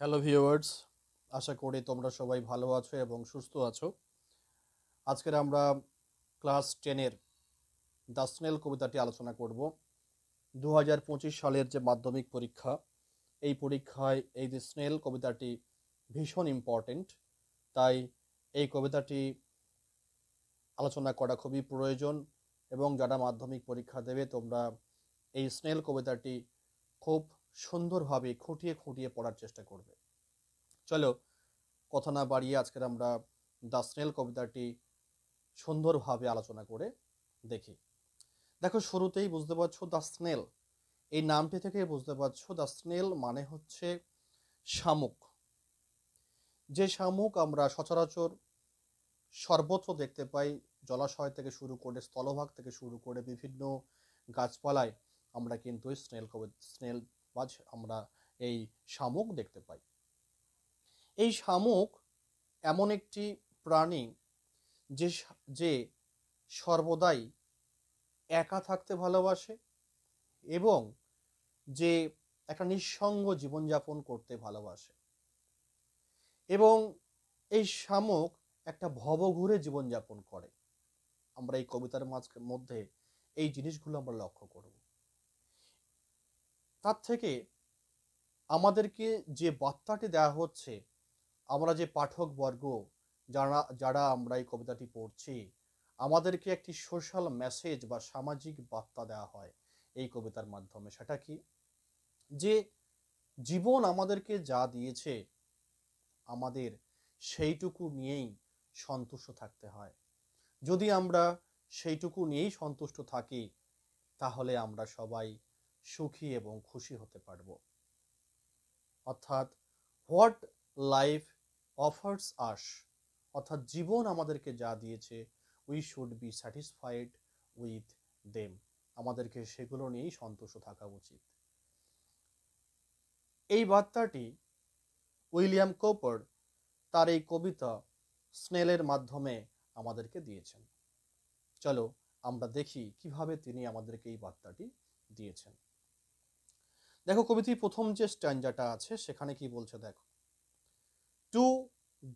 Hello viewers, আশা করি তোমরা সবাই ভালো আছো এবং সুস্থ আছো। আজকের আমরা ক্লাস 10-এর দ্য স্নেল কবিতাটি আলোচনা করব। 2025 সালের যে মাধ্যমিক পরীক্ষা, এই পরীক্ষায় এই দ্য স্নেল কবিতাটি ভীষণ ইম্পর্টেন্ট। তাই এই কবিতাটি আলোচনা করা খুবই প্রয়োজন এবং যারা মাধ্যমিক পরীক্ষা দেবে তোমরা এই স্নেল কবিতাটি খুব সুন্দরভাবে খুঁটিয়ে খুঁটিয়ে পড়ার চেষ্টা করবে। চলো কথা না বাড়িয়ে আজকের আমরা দ্য স্নেল কবিতাটি সুন্দরভাবে আলোচনা করে দেখি। দেখো, শুরুতেই বুঝতে পারছো দ্য স্নেল, এই নামটি থেকে বুঝতে পারছো দ্য স্নেল মানে হচ্ছে শামুক। যে শামুক আমরা সচরাচর সর্বত্র দেখতে পাই, জলাশয় থেকে শুরু করে স্থলভাগ থেকে শুরু করে বিভিন্ন গাছপালায় আমরা কিন্তু স্নেল বা আমরা এই শামুক দেখতে পাই। এই শামুক এমন একটি প্রাণী যে যে সর্বদাই একা থাকতে ভালোবাসে এবং যে একটা নিঃসঙ্গ জীবনযাপন করতে ভালোবাসে, এবং এই শামুক একটা ভবঘুরে জীবনযাপন করে। আমরা এই কবিতার মধ্যে এই জিনিসগুলো আমরা লক্ষ্য করব। তার থেকে আমাদেরকে যে বার্তাটি দেওয়া হচ্ছে, আমরা যে পাঠক বর্গ যারা যারা আমরা এই কবিতাটি পড়ছি, আমাদেরকে একটি সোশ্যাল মেসেজ বা সামাজিক বার্তা দেওয়া হয় এই কবিতার মাধ্যমে। সেটা কি? যে জীবন আমাদেরকে যা দিয়েছে আমাদের সেইটুকু নিয়েই সন্তুষ্ট থাকতে হয়। যদি আমরা সেইটুকু নিয়েই সন্তুষ্ট থাকি তাহলে আমরা সবাই সুখী এবং খুশি হতে পারব। অর্থাৎ হোয়াট লাইফ অফার্স আস, অর্থাৎ জীবন আমাদেরকে যা দিয়েছে we should be satisfied with them, আমাদেরকে সেগুলো নিয়েই সন্তুষ্ট থাকা উচিত। এই বার্তাটি উইলিয়াম কোপার তার এই কবিতা স্নেলের মাধ্যমে আমাদেরকে দিয়েছেন। চলো আমরা দেখি কিভাবে তিনি আমাদেরকে এই বার্তাটি দিয়েছেন। দেখো, কবিতার প্রথম যে স্ট্যাঞ্জাটা আছে সেখানে কি বলছে দেখো, to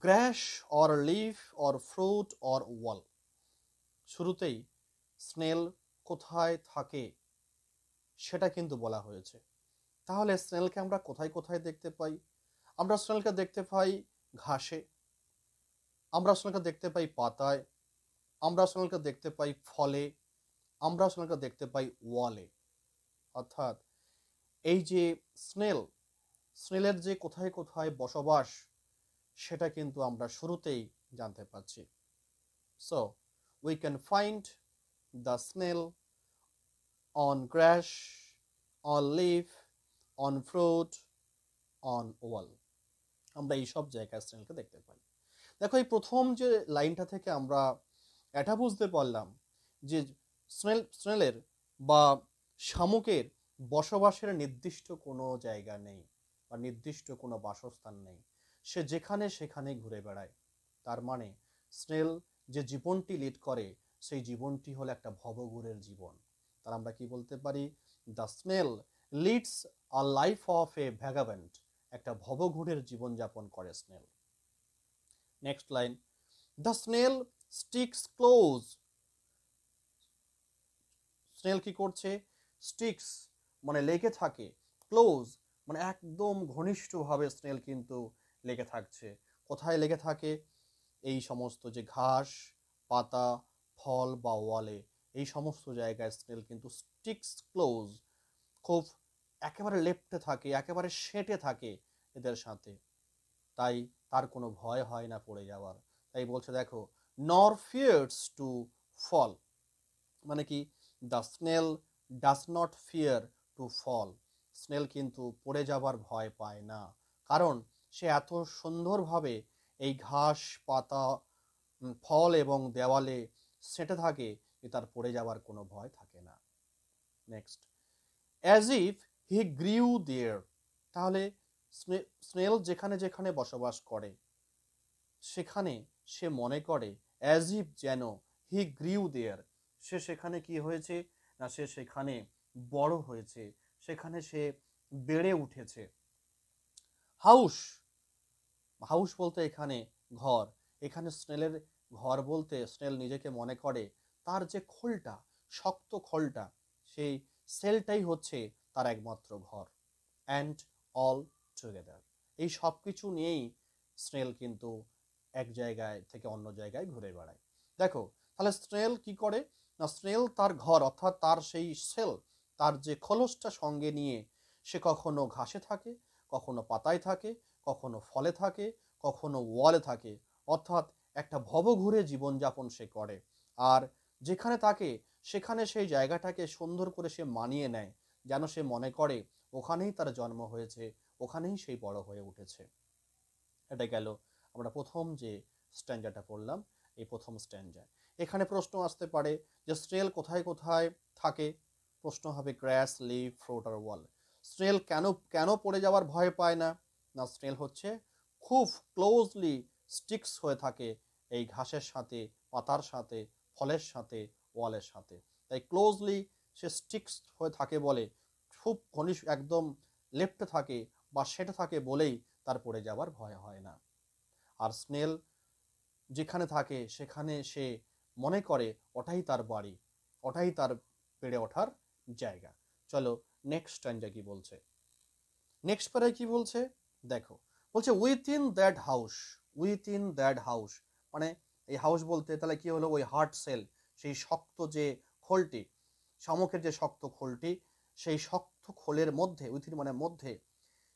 grass or leaf or fruit or wall. শুরুতেই স্নেল কোথায় থাকে সেটা কিন্তু বলা হয়েছে। তাহলে স্নেলকে আমরা কোথায় কোথায় দেখতে পাই? আমরা স্নেলকে দেখতে পাই ঘাসে, আমরা স্নেলকে দেখতে পাই পাতায়, আমরা স্নেলকে দেখতে পাই ফলে, আমরা স্নেলকে দেখতে পাই ওয়ালে। অর্থাৎ এই যে স্নেলের যে কোথায় কোথায় বসবাস সেটা কিন্তু আমরা শুরুতেই জানতে পারছি। So we can find the snail on grass, on leaf, on fruit, on wall. আমরা এই সব জায়গায় স্নেলকে দেখতে পাই। দেখো, এই প্রথম যে লাইনটা থেকে আমরা এটা বুঝতে পারলাম যে স্নেলের বা শামুকের বসবাসের নির্দিষ্ট কোনো জায়গা নেই বা নির্দিষ্ট কোনো বাসস্থান নেই, সে যেখানে সেখানে ঘুরে বেড়ায়। তার মানে স্নেল যে জীবনটি লিড করে সেই জীবনটি হলো একটা ভবঘুরের জীবন। তার আমরা কি বলতে পারি? The snail leads a life of a vagabond, একটা ভবঘুরের জীবনযাপন করে snail. Next line, the snail sticks close. Snail কি করছে? স্টিক্স মানে লেগে থাকে, ক্লোজ মানে একদম ঘনিষ্ঠভাবে স্নেল কিন্তু লেগে থাকছে। কোথায় লেগে থাকে? এই সমস্ত যে ঘাস, পাতা, ফল বা ওয়ালে, এই সমস্ত জায়গায় স্নেল কিন্তু স্টিক্স ক্লোজ, খুব একেবারে লেপ্টে থাকে, একেবারে সেঁটে থাকে এদের সাথে। তাই তার কোনো ভয় হয় না পড়ে যাওয়ার। তাই বলছে দেখো, নর ফিয়ার্স টু ফল। মানে কি? The snail does not fear to fall. Snail কিন্তু পড়ে যাবার ভয় পায় না, কারণ সে এত সুন্দরভাবে এই ঘাস, পাতা, ফল এবং দেওয়ালে সেটে থাকে যে তার পড়ে যাওয়ার কোনো ভয় থাকে না। Next, as if he grew there. তাহলে স্নেল যেখানে যেখানে বসবাস করে সেখানে সে মনে করে অ্যাজ ইফ যেন হি গ্রিউ দেয়ার, সে সেখানে কি হয়েছে না, সে সেখানে বড় হয়েছে, সেখানে সে বেড়ে উঠেছে। হাউস, হাউস বলতে এখানে ঘর, এখানে স্নেলের ঘর বলতে স্নেল নিজেকে মনে করে তার যে খোলটা, শক্ত খোলটা, সেই সেলটাই হচ্ছে তার একমাত্র ঘর। অ্যান্ড অল টুগেদার, এই সব কিছু নিয়েই স্নেল কিন্তু এক জায়গায় থেকে অন্য জায়গায় ঘুরে বেড়ায়। দেখো তাহলে স্নেল কি করে না, স্নেল তার ঘর অর্থাৎ তার সেই সেল, তার যে খোলসটা সঙ্গে নিয়ে সে কখনো ঘাসে থাকে, কখনো পাতায় থাকে, কখনো ফলে থাকে, কখনো ওয়ালে থাকে, অর্থাৎ একটা ভবঘুরে জীবনযাপন সে করে। আর যেখানে থাকে সেখানে সেই জায়গাটাকে সুন্দর করে সে মানিয়ে নেয়, যেন সে মনে করে ওখানেই তার জন্ম হয়েছে, ওখানেই সেই বড় হয়ে উঠেছে। এটা গেল আমরা প্রথম যে স্ট্যান্ডাটা পড়লাম, এই প্রথম স্ট্যান্ডায়। এখানে প্রশ্ন আসতে পারে যে স্নেল কোথায় কোথায় থাকে। প্রশ্ন হবে গ্রাস, লিভ, ফ্রুট আর ওয়াল। স্নেল কেন কেন পড়ে যাওয়ার ভয় পায় না? না, স্নেল হচ্ছে খুব ক্লোজলি স্টিক্স হয়ে থাকে এই ঘাসের সাথে, পাতার সাথে, ফলের সাথে, ওয়ালের সাথে। তাই ক্লোজলি সে স্টিক্স হয়ে থাকে বলে, খুব ঘনিষ্ঠ একদম লেপ্টে থাকে বা সেটে থাকে বলেই তার পড়ে যাওয়ার ভয় হয় না। আর স্নেল যেখানে থাকে সেখানে সে মনে করে ওটাই তার বাড়ি, ওটাই তার বেড়ে ওঠার জায়গা। চলো নেক্সট স্ট্যান্ডা কি বলছে। নেক্সট প্যারায় কি বলছে দেখো, বলছে within that house, within that house মানে এই হাউস বলতে তাহলে কি হলো, ওই হার্ট সেল, সেই শক্ত যে খোলটি, শামুকের যে শক্ত খোলটি, সেই শক্ত খোলের মধ্যে, উইথিন মানে মধ্যে,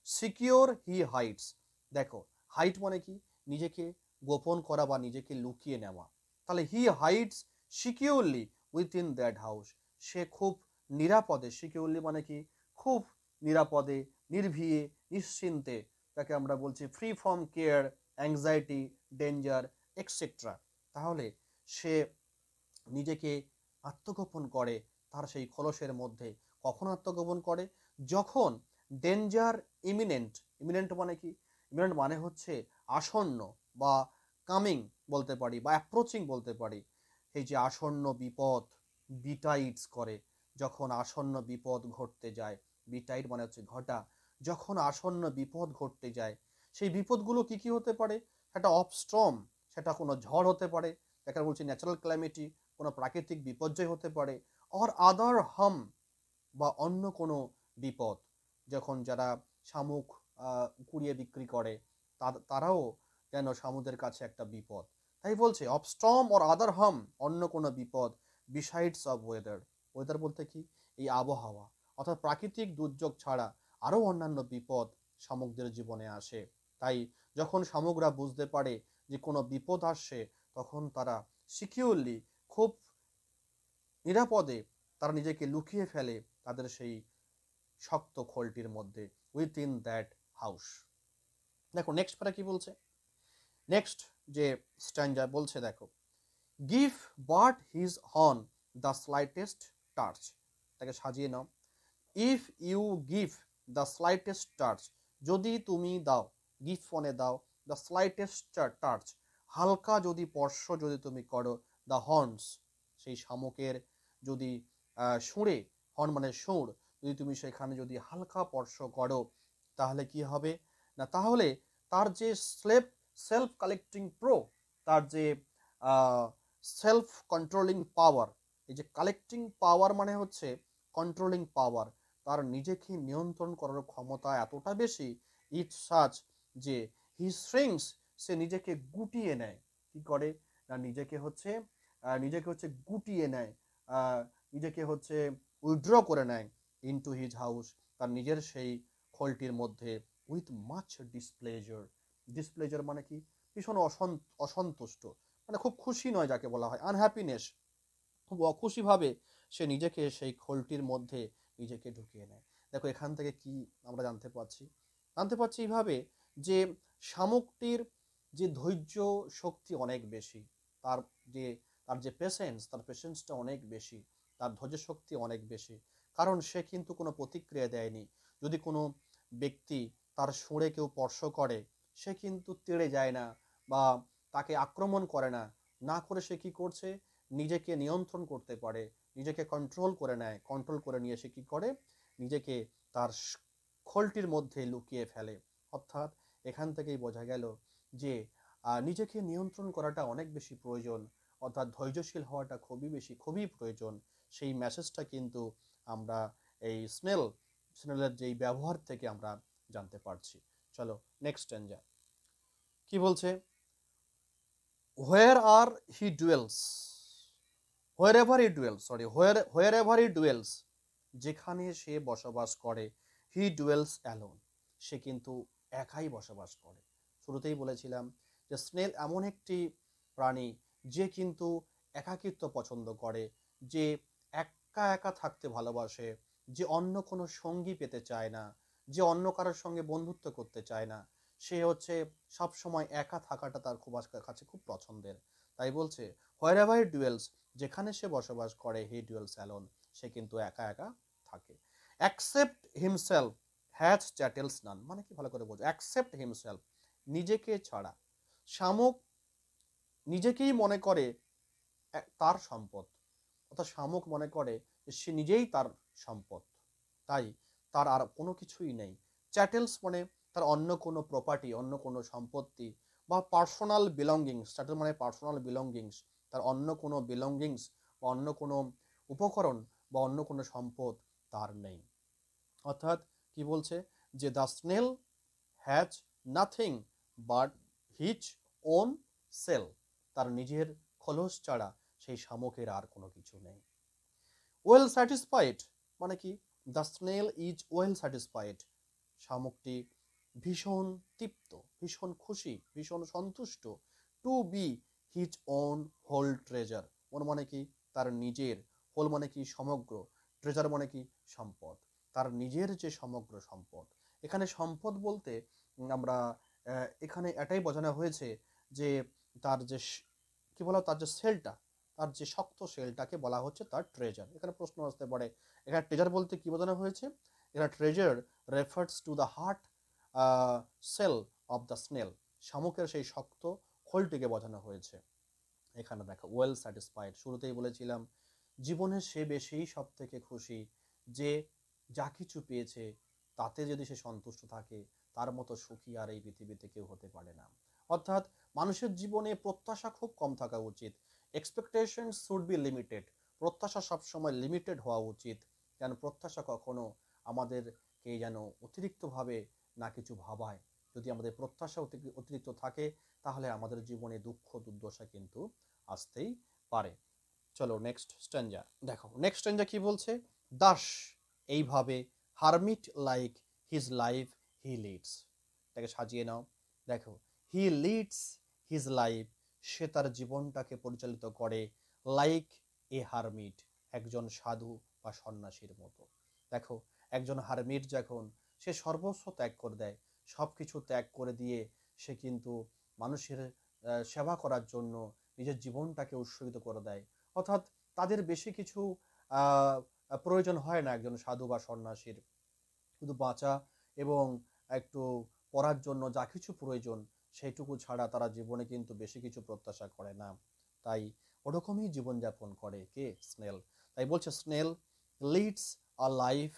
সিকিউর হি হাইটস। দেখো হাইট মানে কি, নিজেকে গোপন করা বা নিজেকে লুকিয়ে নেওয়া। তাহলে he hides securely within that house, সে খুব নিরাপদে, সিকিউরলি মানে কি খুব নিরাপদে, নির্ভীয়ে, নিশ্চিন্তে, তাকে আমরা বলছি free from care, anxiety, danger etcetera. তাহলে সে নিজেকে আত্মগোপন করে তার সেই খোলসের মধ্যে। কখন আত্মগোপন করে? যখন ডেঞ্জার ইমিনেন্ট, ইমিনেন্ট মানে কি, ইমিনেন্ট মানে হচ্ছে আসন্ন বা কামিং বলতে পারি বা অ্যাপ্রোচিং বলতে পারি। এই যে আসন্ন বিপদ, বিটাইটস করে, যখন আসন্ন বিপদ ঘটতে যায়, বিটাইট মানে হচ্ছে ঘটা, যখন আসন্ন বিপদ ঘটতে যায়, সেই বিপদগুলো কি কি হতে পারে? সেটা অফস্ট্রম, সেটা কোনো ঝড় হতে পারে, যাকে বলছি ন্যাচারাল ক্যালামিটি, কোনো প্রাকৃতিক বিপর্যয় হতে পারে, অর আদার হাম বা অন্য কোনো বিপদ। যখন যারা শামুক কুড়িয়ে বিক্রি করে তারাও যেন শামুকদের কাছে একটা বিপদ। তাই বলছে অফ স্টর্ম অর আদার হাম, অন্য কোনো বিপদ, বিসাইডস অফ ওয়েদার। ওয়েদার বলতে কি, এই আবহাওয়া, অর্থাৎ প্রাকৃতিক দুর্যোগ ছাড়া আরও অন্যান্য বিপদ শামুকদের জীবনে আসে। তাই যখন শামুকরা বুঝতে পারে যে কোনো বিপদ আসছে, তখন তারা সিকিউরলি, খুব নিরাপদে তারা নিজেকে লুকিয়ে ফেলে তাদের সেই শক্ত খোলটির মধ্যে, উইথিন দ্যাট হাউস। দেখো নেক্সট প্যারা কি বলছে, নেক্সট যে স্ট্যান্ডা বলছে দেখো, give but his horn the slightest touch. তাকে সাজিয়ে নাও। If you give the slightest touch, যদি তুমি দাও, গিভ মানে দাও, দ্য স্লাইটেস্ট টাচ, হালকা যদি স্পর্শ যদি তুমি করো, দ্য হর্নস, সেই শামুকের যদি সুরে, হর্ন মানে সুর, যদি তুমি সেখানে যদি হালকা স্পর্শ করো, তাহলে কি হবে না, তাহলে তার যে সেলফ কালেক্টিং প্রো, তার যে সেলফ কন্ট্রোলিং পাওয়ার, এই যে কালেক্টিং পাওয়ার মানে হচ্ছে কন্ট্রোলিং পাওয়ার, তার নিজেকে নিয়ন্ত্রণ করার ক্ষমতা এতটা বেশি, ইট সাচ যে হি শ্রিঙ্কস, সে নিজেকে গুটিয়ে নেয়। কি করে না, নিজেকে হচ্ছে গুটিয়ে নেয়, নিজেকে হচ্ছে উইথড্র করে নেয় ইনটু হিজ হাউস, তার নিজের সেই খোলটির মধ্যে, উইথ মাচ ডিসপ্লেজার। ডিসপ্লেজার মানে কি, ভীষণ অসন্তুষ্ট, মানে খুব খুশি নয়, যাকে বলা হয় আনহ্যাপিনেস, খুব অখুশিভাবে সে নিজেকে সেই খোলটির মধ্যে নিজেকে ঢুকিয়ে নেয়। দেখো এখান থেকে কি আমরা জানতে পারছি এইভাবে যে শামুকটির যে ধৈর্য শক্তি অনেক বেশি, তার যে তার পেশেন্সটা অনেক বেশি, তার ধৈর্য শক্তি অনেক বেশি। কারণ সে কিন্তু কোনো প্রতিক্রিয়া দেয়নি। যদি কোনো ব্যক্তি তার সুরে কেউ স্পর্শ করে, সে কিন্তু তেড়ে যায় না বা তাকে আক্রমণ করে না, না করে সে কি করছে, নিজেকে নিয়ন্ত্রণ করতে পারে, নিজেকে কন্ট্রোল করে নেয়, কন্ট্রোল করে নিয়ে সে কি করে, নিজেকে তার খোলটির মধ্যে লুকিয়ে ফেলে। অর্থাৎ এখান থেকেই বোঝা গেল যে নিজেকে নিয়ন্ত্রণ করাটা অনেক বেশি প্রয়োজন, অর্থাৎ ধৈর্যশীল হওয়াটা খুবই প্রয়োজন। সেই মেসেজটা কিন্তু আমরা এই স্নেলের যেই ব্যবহার থেকে আমরা জানতে পারছি। চলো নেক্সট স্ট্যাঞ্জা কি বলছে, where'er he dwells, wherever he dwells, যেখানে সে বসবাস করে, হি ডুয়েলস অ্যালোন, সে কিন্তু একাই বসবাস করে। শুরুতেই বলেছিলাম যে স্নেল এমন একটি প্রাণী যে কিন্তু একাকিত্ব পছন্দ করে, যে একা একা থাকতে ভালোবাসে, যে অন্য কোনো সঙ্গী পেতে চায় না, যে অন্য কারোর সঙ্গে বন্ধুত্ব করতে চায় না। সে হচ্ছে সব সময় একা থাকাটা তার কাছে খুব পছন্দের। তাই বলছে হোয়ার এভার হি ডুয়েলস, যেখানে সে বসবাস করে, হি ডুয়েলস অ্যালোন, সে কিন্তু একা একা থাকে। অ্যাকসেপ্ট হিমসেলফ হ্যাজ চ্যাটেলস নান, মানে কি ভালো করে বলছে, অ্যাকসেপ্ট হিমসেলফ, নিজেকে ছাড়া। শামুক নিজেকেই মনে করে তার সম্পদ, অর্থাৎ শামুক মনে করে যে সে নিজেই তার সম্পদ, তাই তার আর কোনো কিছুই নেই। চ্যাটেলস মানে তার অন্য কোনো প্রপার্টি, অন্য কোনো সম্পত্তি বা পার্সোনাল বিলঙ্গিংস, চ্যাটেল মানে পার্সোনাল বিলঙ্গিংস, তার অন্য কোনো বিলঙ্গিংস বা অন্য কোনো উপকরণ বা অন্য কোনো সম্পদ তার নেই। অর্থাৎ কি বলছে যে the snail has nothing but his own shell, তার নিজের খোলস ছাড়া সেই শামুকের আর কোনো কিছু নেই। ওয়েল স্যাটিসফাইড মানে কি, the snail is well satisfied, শামুকটি ভীষণ তৃপ্ত, ভীষণ খুশি, ভীষণ সন্তুষ্ট। To be his own whole treasure, ওর মানে কি তার নিজের, হোল মানে কি সমগ্র, ট্রেজার মানে কি সম্পদ, তার নিজের যে সমগ্র সম্পদ। এখানে সম্পদ বলতে আমরা এখানে এটাই বোঝানো হয়েছে যে তার যে কি বলা, তার যে সেলটা, তার যে শক্ত সেলটাকে বলা হচ্ছে তার ট্রেজার। এখানে প্রশ্ন আসতে পারে এখানে ট্রেজার বলতে কি বোঝানো হয়েছে। এখানে treasure refers to the hard shell of the snail, শামুকের সেই শক্ত খোলটিকে বোঝানো হয়েছে। এখানে দেখো ওয়েল স্যাটিসফাইড, শুরুতেই বলেছিলাম জীবনে সে বেশি সব থেকে খুশি, যে যা কিছু পেয়েছে তাতে যদি সে সন্তুষ্ট থাকে, তার মতো সুখী আর এই পৃথিবীতে কেউ হতে পারে না। অর্থাৎ মানুষের জীবনে প্রত্যাশা খুব কম থাকা উচিত, এক্সপেকটেশন শুড বি লিমিটেড, প্রত্যাশা সবসময় লিমিটেড হওয়া উচিত। যেন প্রত্যাশা কখনো আমাদেরকে যেন অতিরিক্তভাবে না কিছু ভাবায়। যদি আমাদের প্রত্যাশা অতিরিক্ত থাকে, তাহলে আমাদের জীবনে দুঃখ দুর্দশা কিন্তু আসতেই পারে। চলো নেক্সট স্ট্যাঞ্জা দেখো, নেক্সট স্ট্যাঞ্জা কি বলছে, দাস এইভাবে hermit like his life he leads, এটাকে সাজিয়ে নাও। দেখো হি লিডস হিজ লাইফ, সে তার জীবনটাকে পরিচালিত করে, লাইক এ হারমিট, একজন সাধু বা সন্ন্যাসীর মতো। দেখো একজন হারমিট যখন সে সর্বস্ব ত্যাগ করে দেয়, সব কিছু ত্যাগ করে দিয়ে সে কিন্তু মানুষের সেবা করার জন্য নিজের জীবনটাকে উৎসর্গিত করে দেয়। অর্থাৎ তাদের বেশি কিছু প্রয়োজন হয় না একজন সাধু বা সন্ন্যাসীর, শুধু বাঁচা এবং একটু পড়ার জন্য যা কিছু প্রয়োজন সেইটুকু ছাড়া তারা জীবনে কিন্তু বেশি কিছু প্রত্যাশা করে না। তাই ওরকমই জীবনযাপন করে কে, স্নেল। তাই বলছে snail leads a life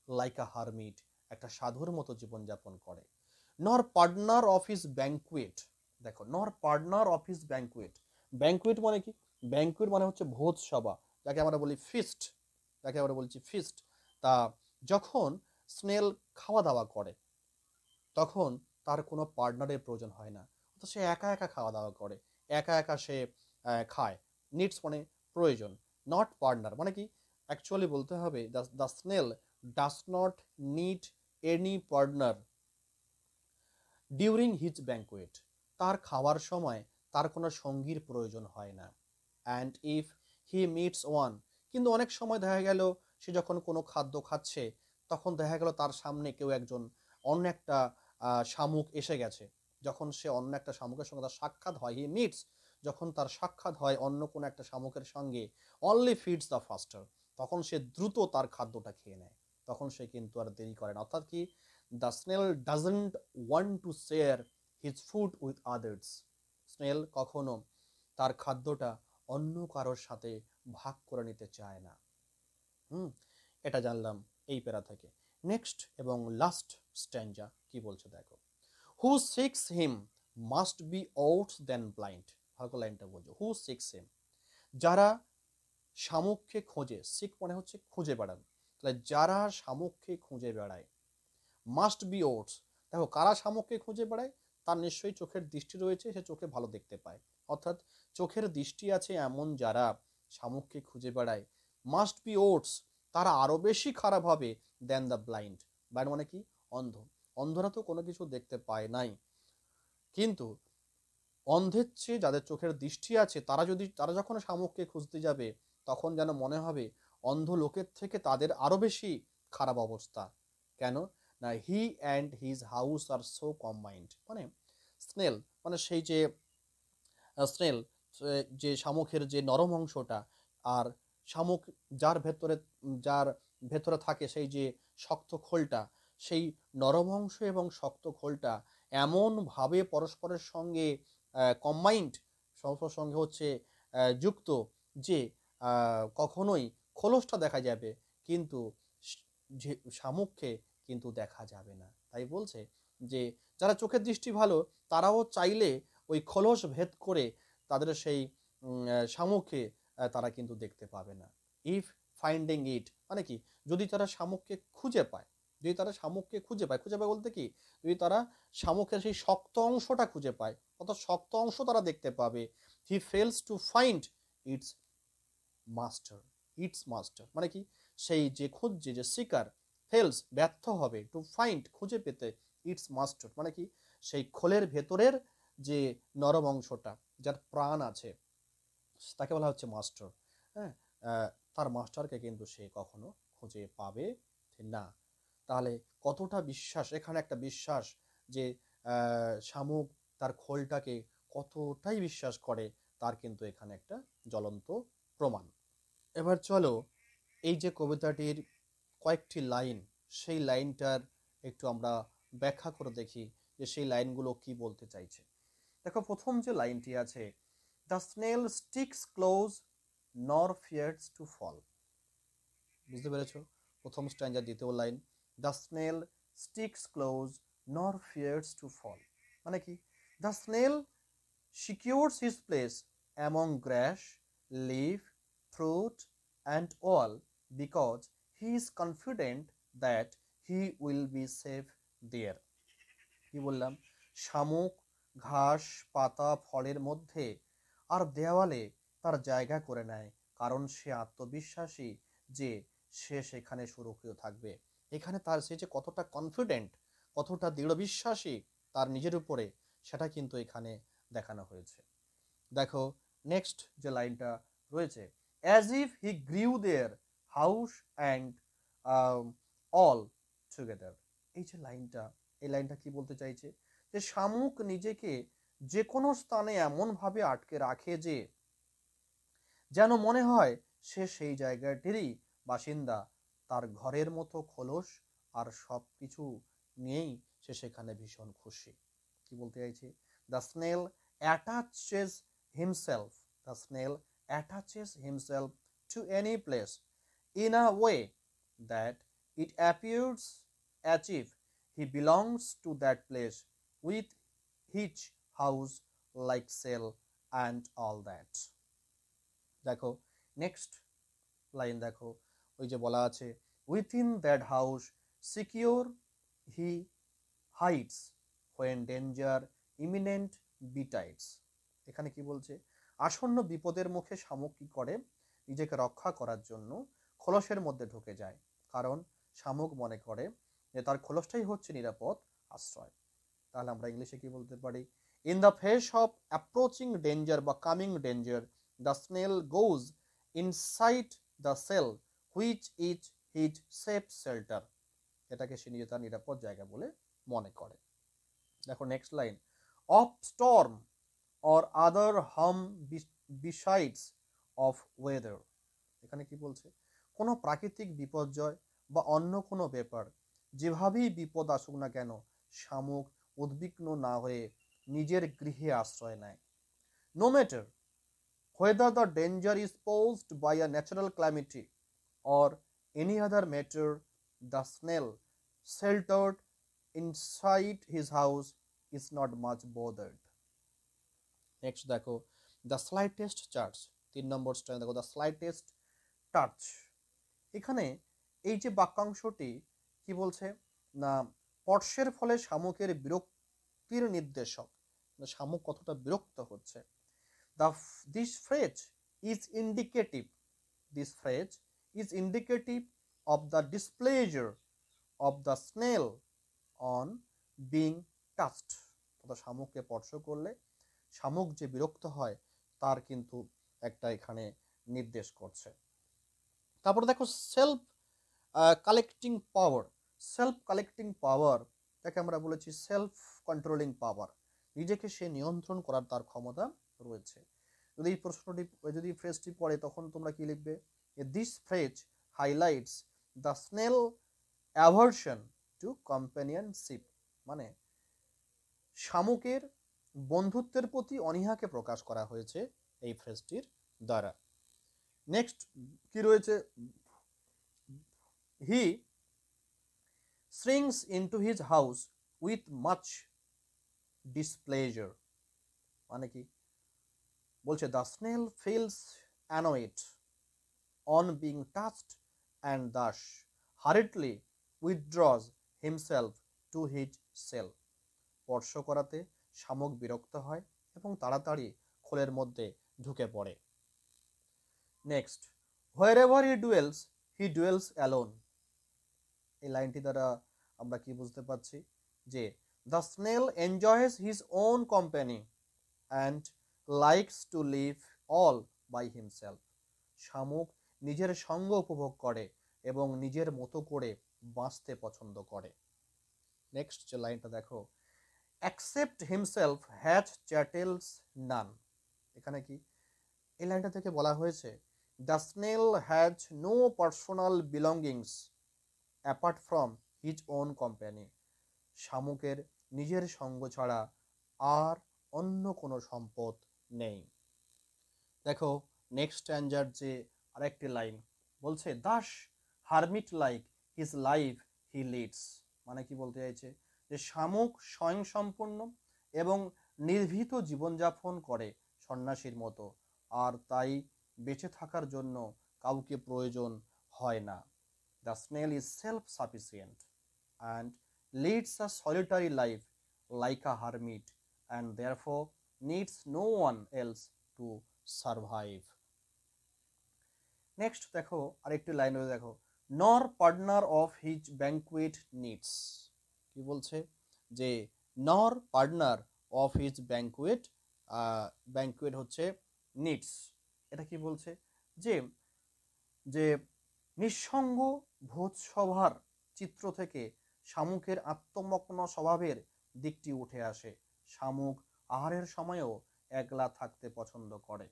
like a hermit, একটা সাধুর মতো জীবনযাপন করে। নর পার্টনার অফ হিজ ব্যাঙ্কুয়েট, দেখো নর partner of his banquet, banquet মানে কি, ব্যাঙ্কুয়েট মানে হচ্ছে ভোজ সভা, যাকে আমরা বলি ফিস্ট, যাকে আমরা বলছি ফিস্ট। তা যখন স্নেল খাওয়া দাওয়া করে তখন তার কোনো পার্টনারের প্রয়োজন হয় না, তো সে একা একা খাওয়া দাওয়া করে, একা একা সে খায়। নিডস মানে প্রয়োজন, নট পার্টনার মানে কি, অ্যাকচুয়ালি বলতে হবে the snail does not need any partner during his banquet, তার খাওয়ার সময় তার কোনো সঙ্গীর প্রয়োজন হয় না। And if he meets one, কিন্তু অনেক সময় দেখা গেল সে যখন কোনো খাদ্য খাচ্ছে তখন দেখা গেল তার সামনে কেউ একজন অন্য একটা শামুক এসে গেছে, যখন সে অন্য একটা শামুকের সঙ্গে তার সাক্ষাৎ হয়, হি মিটস, যখন তার সাক্ষাৎ হয় অন্য কোনো একটা শামুকের সঙ্গে, অনলি ফিডস দ্য ফাস্টার, তখন সে দ্রুত তার খাদ্যটা খেয়ে নেয়, তখন সে কিন্তু আর দেরি করে না। অর্থাৎ কি, the snail doesn't want to share his food with others, snail কখনো তার খাদ্যটা অন্য কারোর সাথে ভাগ করে নিতে চায় না। এটা জানলাম এই প্যারা থেকে। নেক্সট এবং লাস্ট স্ট্যাঞ্জা কি বলছে দেখো, who seeks him must be worse than blind. ভালো লাইনটা বলছো, হু সিক্স হিম, যারা শামুককে খোঁজে, সিক মানে হচ্ছে খুঁজে বেড়ানো, তাহলে যারা শামুককে খুঁজে বেড়ায়, মাস্ট বি ওটস, দেখো কারা শামুককে খুঁজে বেড়ায়, তার নিশ্চয়ই চোখের দৃষ্টি রয়েছে, সে চোখে ভালো দেখতে পায়, অর্থাৎ চোখের দৃষ্টি আছে এমন যারা শামুককে খুঁজে বেড়ায়, মাস্ট বি ওটস, তারা আরো বেশি খারাপ হবে দেন দ্য ব্লাইন্ড। ব্লাইন্ড মানে কি? অন্ধ। অন্ধরা তো কোনো কিছু দেখতে পায় নাই, কিন্তু অন্ধের চেয়ে যাদের চোখের দৃষ্টি আছে তারা যখন শামুককে খুঁজতে যাবে, তখন যেন মনে হবে অন্ধ লোকের থেকে তাদের আরো বেশি খারাপ অবস্থা। কেন না, he and his house are so combined, মানে স্নেল মানে সেই যে স্নেল, যে শামুকের যে নরম অংশটা, আর শামুক যার ভেতরে থাকে সেই যে শক্ত খোলটা, সেই নরম অংশ এবং শক্ত খোলটা এমনভাবে পরস্পরের সঙ্গে কম্বাইন্ড, সঙ্গে হচ্ছে যুক্ত, যে কখনোই খোলসটা দেখা যাবে কিন্তু যে শামুককে কিন্তু দেখা যাবে না। তাই বলছে যে যারা চোখের দৃষ্টি ভালো তারাও চাইলে ওই খোলস ভেদ করে তাদের সেই শামুককে তারা কিন্তু দেখতে পাবে না। ইফ ফাইন্ডিং ইট মানে কি, যদি তারা শামুককে খুঁজে পায়, খুঁজে পায় বলতে কি, যদি তারা শামুকের সেই শক্ত অংশটা খুঁজে পায়, অর্থাৎ শক্ত অংশ তারা দেখতে পাবে। He fails to find its master. মানে কি, সেই যে খুঁজছে, যে শিকার, ফেলস ব্যর্থ হবে, টু ফাইন্ড খুঁজে পেতে, ইটস মাস্টার মানে কি, সেই খোলের ভেতরের যে নরম অংশটা, যার প্রাণ আছে, তাকে বলা হচ্ছে মাস্টার। হ্যাঁ, তার মাস্টারকে কিন্তু সে কখনো খুঁজে পাবে না। তাহলে কতটা বিশ্বাস, এখানে একটা বিশ্বাস যে শামুক তার খোলটাকে কতটাই বিশ্বাস করে, তার কিন্তু এখানে একটা জ্বলন্ত প্রমাণ। এবার চলো এই যে কবিতাটির কয়েকটি লাইন, সেই লাইনটার একটু আমরা ব্যাখ্যা করে দেখি যে সেই লাইনগুলো কি বলতে চাইছে। দেখো প্রথম যে লাইনটি আছে, দ্য স্নেল স্টিক্স ক্লোজ নর ফিয়ার্স টু ফল। বুঝতে পেরেছো? প্রথম স্ট্যান্ডার দ্বিতীয় line, the snail sticks close নর ফিয়ার্স টু ফল, মানে কি, the snail secures his place among grass, leaf, fruit, and all because he is confident that he will be safe there. কি বললাম? শামুক ঘাস, পাতা, ফলের মধ্যে আর দেওয়ালে তার জায়গা করে নেয়, কারণ সে আত্মবিশ্বাসী যে সে সেখানে সুরক্ষিত থাকবে। এখানে তার সে যে কতটা কনফিডেন্ট, কতটা দৃঢ় বিশ্বাসী তার নিজের উপরে, সেটা কিন্তু এখানে দেখানো হয়েছে। দেখো নেক্সট যে লাইনটা রয়েছে, as if he grew their house and all together. এই যে লাইনটা, এই লাইনটা কি বলতে চাইছে, যে শামুক নিজেকে যে কোনো স্থানে এমনভাবে আটকে রাখে যে যেন মনে হয় সে সেই জায়গাটিরই বাসিন্দা, তার ঘরের মতো খোলস আর সব কিছু নিয়েই সে সেখানে ভীষণ খুশি। কি বলতে চাইছে, the snail attaches himself, the snail attaches himself to any place in a way that it appears as if he belongs to that place with his house like cell and all that. দেখো next line, দেখো ওই যে বলা আছে, within that house secure he hides when danger imminent betides. এখানে কি বলছে, আসন্ন বিপদের মুখে শামুক কি করে, নিজেকে রক্ষা করার জন্য খোলসের মধ্যে ঢুকে যায়, কারণ শামুক মনে করে যে তার খোলসটাই হচ্ছে নিরাপদ আশ্রয়। তাহলে আমরা ইংলিশে কি বলতে পারি, in the face of approaching danger বা coming danger the snail goes inside the shell which is his safe shelter. এটাকে সে নিজে তার নিরাপদ জায়গা বলে মনে করে। দেখো next line, of Sturm or other harm besides of weather. এখানে কি বলছে, কোনো প্রাকৃতিক বিপর্যয় বা অন্য কোনো ব্যাপার, যেভাবেই বিপদ আসুক না কেন, শামুক উদ্বিগ্ন না হয়ে নিজের গৃহে আশ্রয় নেয়। No matter whether the danger is posed by a natural calamity or any other matter, the snail sheltered inside his house is not much bothered. Next দেখো দ্য স্লাইটেস্ট চার্চ, 3 নম্বর স্ট্যান্ড দেখো দ্য স্লাইটেস্ট টাচ। এখানে এই যে বাক্যাংশটি কি বলছে না, স্পর্শের ফলে শামুকের বিরক্তির নির্দেশক, শামুক কতটা বিরক্ত হচ্ছে। This phrase is indicative. This phrase is indicative of the displeasure of the snail on being touched. শামুককে স্পর্শ করলে শামুক যে বিরক্ত হয় তার কিন্তু একটা এখানে নির্দেশ করছে। তারপরে দেখো self collecting power. Self collecting power তাকে আমরা বলেছি সেলফ কন্ট্রোলিং পাওয়ার, নিজেকে সে নিয়ন্ত্রণ করার তার ক্ষমতা রয়েছে। যদি এই প্রশ্নটি যদি ফ্রেজটি পড়ে তখন তোমরা কি লিখবে, this phrase highlights the snail aversion to companionship, মানে শামুকের বন্ধুত্বের প্রতি অনীহাকে প্রকাশ করা হয়েছে এই ফ্রেজটির দ্বারা। নেক্সট কি রয়েছে, হি shrinks into his house with much displeasure, মানে কি বলছে the snail feels annoyed on being touched and thus hurriedly withdraws himself to his cell. স্পর্শ করাতে শামুক বিরক্ত হয় এবং তাড়াতাড়ি খোলের মধ্যে ঢুকে পড়ে। Next wherever he dwells alone, এই লাইনটি দ্বারা আমরা কি বুঝতে পারছি যে the snail enjoys his own company and likes to live all by himself. শামুক নিজের সঙ্গ উপভোগ করে এবং নিজের মতো করে বাঁচতে পছন্দ করে। নেক্সট যে লাইনটা দেখো, except himself hath chattels none, এখানে কি এই লাইনটা থেকে বলা হয়েছে the snail has no personal belongings apart from his own company, শামুকের নিজের সঙ্গ ছাড়া আর অন্য কোনো সম্পদ নেই। দেখো নেক্সট স্ট্যান্ডার যে আরেকটি লাইন বলছে Das hermit like his life he leads, মানে কি বলতে চাইছে যে শামুক স্বয়ংসম্পূর্ণ এবং নির্ভীত জীবনযাপন করে সন্ন্যাসীর মতো, আর তাই বেঁচে থাকার জন্য কাউকে প্রয়োজন হয় না। The snail is self-sufficient and leads a solitary life like a hermit and therefore needs no one else to survive. Next দেখো আরেকটি লাইন দেখো, nor partner of his banquet needs, কি বলছে যে nor partner of his banquet, banquet হচ্ছে needs, এটা কি বলছে যে যে নিঃসঙ্গ ভোজসভার চিত্র থেকে শামুকের আত্মমগ্ন স্বভাবের দিকটি উঠে আসে। শামুক আহারের সময়ও একলা থাকতে পছন্দ করে।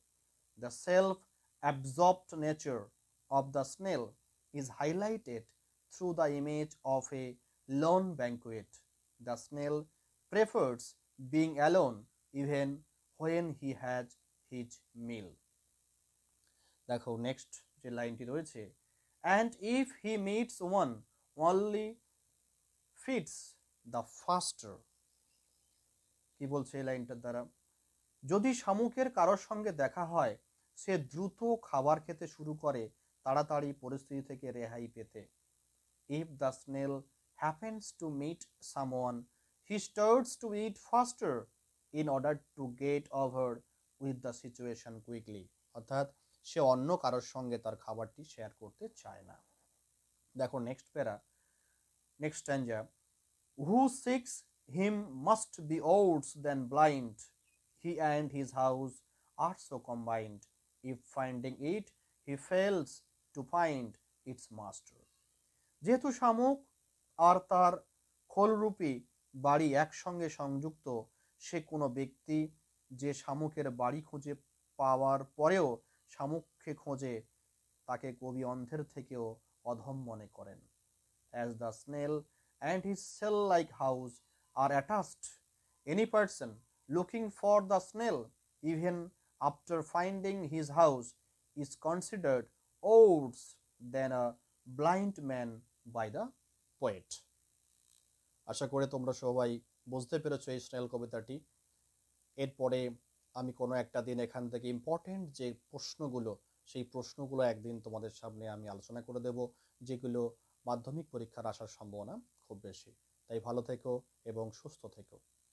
The self-absorbed nature of the snail is highlighted through the image of a lone banquet. The snail prefers being alone even when he has his meal. দেখো নেক্সট যে লাইনটি রয়েছে, and if he meets one only feeds the faster, কি বলছে এই লাইনটার দ্বারা, যদি শামুকের কারোর সঙ্গে দেখা হয় সে দ্রুত খাবার খেতে শুরু করে তাড়াতাড়ি পরিস্থিতি থেকে রেহাই পেতে। if the snail happens to meet someone he starts to eat faster in order to get over with the situation quickly, অর্থাৎ সে অন্য কারোর সঙ্গে তার খাবারটি শেয়ার করতে চায় না। দেখো next para, next stanza, who seeks him must be worse than blind, he and his house are so combined, if finding it he fails to find its master. যেহেতু শামুক আর তার খোলরূপী বাড়ি একসঙ্গে সংযুক্ত, সে কোনো ব্যক্তি যে শামুকের বাড়ি খুঁজে পাওয়ার পরেও শামুককে খোঁজে তাকে কবি অন্ধের থেকেও অধম মনে করেন। As the snail and his cell-like house are attached, any person looking for the snail even after finding his house is considered worse than a blind man by the poet. আশা করি তোমরা সবাই বুঝতে পেরেছো এই স্নেল কবিতাটি। এরপরে আমি কোনো একটা দিন এখান থেকে ইম্পর্টেন্ট যে প্রশ্নগুলো, সেই প্রশ্নগুলো একদিন তোমাদের সামনে আমি আলোচনা করে দেব, যেগুলো মাধ্যমিক পরীক্ষার আসার সম্ভাবনা খুব বেশি। তাই ভালো থেকো এবং সুস্থ থেকো।